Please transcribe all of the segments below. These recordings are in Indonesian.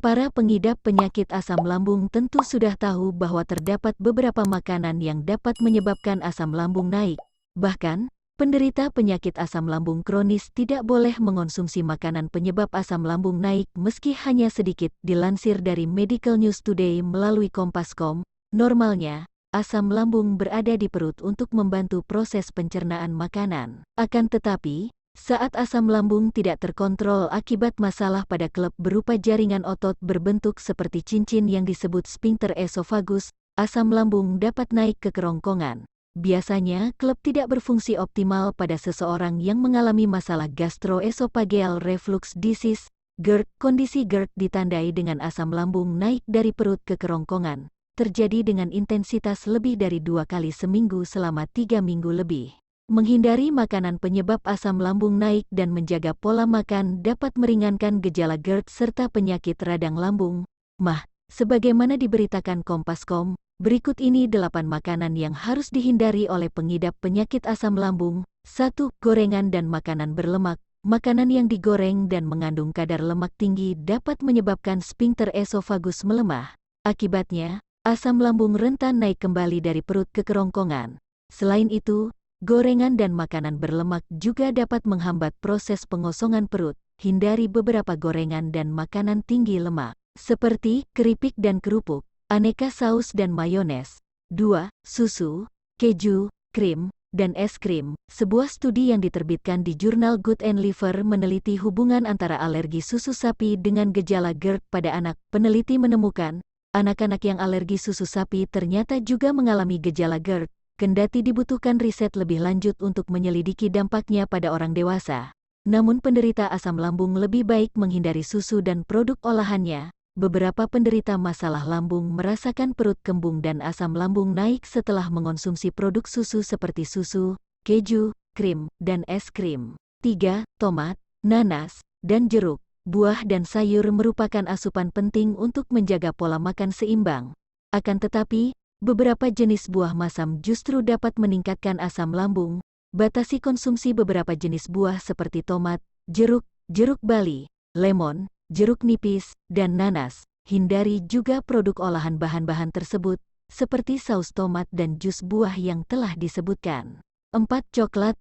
Para pengidap penyakit asam lambung tentu sudah tahu bahwa terdapat beberapa makanan yang dapat menyebabkan asam lambung naik. Bahkan, penderita penyakit asam lambung kronis tidak boleh mengonsumsi makanan penyebab asam lambung naik meski hanya sedikit. Dilansir dari Medical News Today melalui Kompas.com, normalnya, asam lambung berada di perut untuk membantu proses pencernaan makanan. Akan tetapi, saat asam lambung tidak terkontrol akibat masalah pada klep berupa jaringan otot berbentuk seperti cincin yang disebut sphincter esofagus, asam lambung dapat naik ke kerongkongan. Biasanya, klep tidak berfungsi optimal pada seseorang yang mengalami masalah gastroesophageal reflux disease, GERD. Kondisi GERD ditandai dengan asam lambung naik dari perut ke kerongkongan, terjadi dengan intensitas lebih dari 2 kali seminggu selama 3 minggu lebih. Menghindari makanan penyebab asam lambung naik dan menjaga pola makan dapat meringankan gejala GERD serta penyakit radang lambung, MAH. Sebagaimana diberitakan Kompas.com, berikut ini 8 makanan yang harus dihindari oleh pengidap penyakit asam lambung. 1. Gorengan dan makanan berlemak. Makanan yang digoreng dan mengandung kadar lemak tinggi dapat menyebabkan sphincter esofagus melemah. Akibatnya, asam lambung rentan naik kembali dari perut ke kerongkongan. Selain itu, gorengan dan makanan berlemak juga dapat menghambat proses pengosongan perut. Hindari beberapa gorengan dan makanan tinggi lemak, seperti keripik dan kerupuk, aneka saus dan mayones. 2. Susu, keju, krim, dan es krim. Sebuah studi yang diterbitkan di jurnal Gut and Liver meneliti hubungan antara alergi susu sapi dengan gejala GERD pada anak. Peneliti menemukan, anak-anak yang alergi susu sapi ternyata juga mengalami gejala GERD. Kendati dibutuhkan riset lebih lanjut untuk menyelidiki dampaknya pada orang dewasa. Namun penderita asam lambung lebih baik menghindari susu dan produk olahannya. Beberapa penderita masalah lambung merasakan perut kembung dan asam lambung naik setelah mengonsumsi produk susu seperti susu, keju, krim, dan es krim. 3. Tomat, nanas, dan jeruk. Buah dan sayur merupakan asupan penting untuk menjaga pola makan seimbang. Akan tetapi, beberapa jenis buah masam justru dapat meningkatkan asam lambung. Batasi konsumsi beberapa jenis buah seperti tomat, jeruk, jeruk bali, lemon, jeruk nipis, dan nanas. Hindari juga produk olahan bahan-bahan tersebut, seperti saus tomat dan jus buah yang telah disebutkan. 4. Coklat.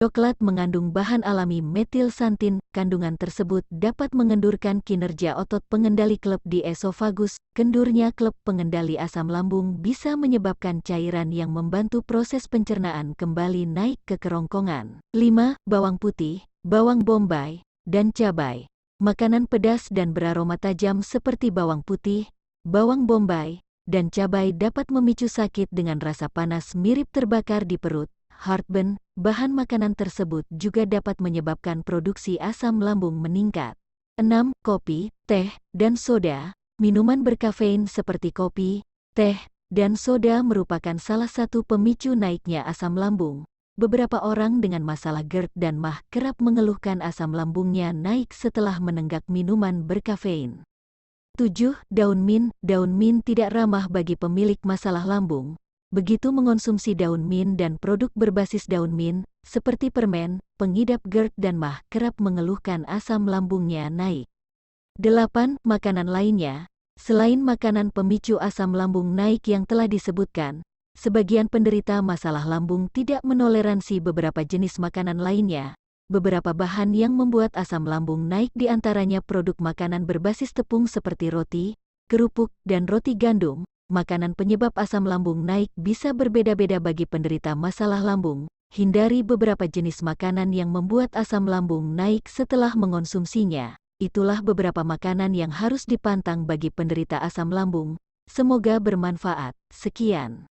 Coklat mengandung bahan alami metilsantin. Kandungan tersebut dapat mengendurkan kinerja otot pengendali klep di esofagus. Kendurnya klep pengendali asam lambung bisa menyebabkan cairan yang membantu proses pencernaan kembali naik ke kerongkongan. 5. Bawang putih, bawang bombay, dan cabai. Makanan pedas dan beraroma tajam seperti bawang putih, bawang bombay, dan cabai dapat memicu sakit dengan rasa panas mirip terbakar di perut, heartburn. Bahan makanan tersebut juga dapat menyebabkan produksi asam lambung meningkat. 6. Kopi, teh, dan soda. Minuman berkafein seperti kopi, teh, dan soda merupakan salah satu pemicu naiknya asam lambung. Beberapa orang dengan masalah GERD dan MAH kerap mengeluhkan asam lambungnya naik setelah menenggak minuman berkafein. 7. Daun mint. Daun mint tidak ramah bagi pemilik masalah lambung. Begitu mengonsumsi daun mint dan produk berbasis daun mint, seperti permen, pengidap GERD dan MAH kerap mengeluhkan asam lambungnya naik. 8. Makanan lainnya. Selain makanan pemicu asam lambung naik yang telah disebutkan, sebagian penderita masalah lambung tidak menoleransi beberapa jenis makanan lainnya. Beberapa bahan yang membuat asam lambung naik diantaranya produk makanan berbasis tepung seperti roti, kerupuk, dan roti gandum. Makanan penyebab asam lambung naik bisa berbeda-beda bagi penderita masalah lambung. Hindari beberapa jenis makanan yang membuat asam lambung naik setelah mengonsumsinya. Itulah beberapa makanan yang harus dipantang bagi penderita asam lambung. Semoga bermanfaat. Sekian.